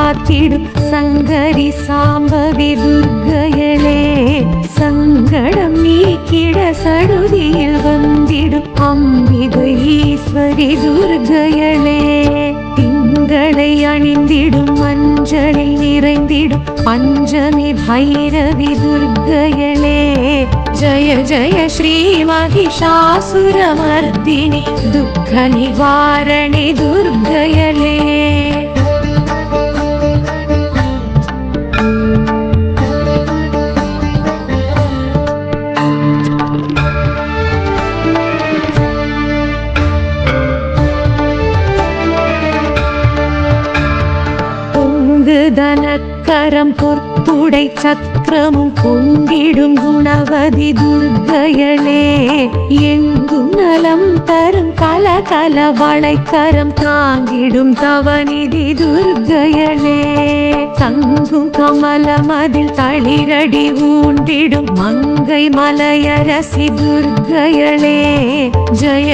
காத்திடும் சங்கரி சாம்பவி துர்க்கையளே, சங்கடம் நீக்கிட சடுதியில் வந்திடும் அம்பிகை ஈஸ்வரி துர்க்கையளே, திங்களை அணிந்திடும் மஞ்சளில் நிறைந்திடும் பஞ்சமி பைரவி துர்க்கையளே, ஜய ஜய ஸ்ரீ மகிஷாசுரமர்தினி துக்க நிவாரணி துர்க்கையளே. தனக்கரம் பொற்புடை சக்கரமும் பொங்கிடும் குணவதி துர்க்கையளே, எங்கும் நலம் தரும் கலகல வளைக்கரம் தாங்கிடும் தவநிதி துர்க்கையளே, தங்கும் கமலமதில் தளிரடி ஊண்டிடும் மங்கை மலையரசி துர்க்கையளே, ஜய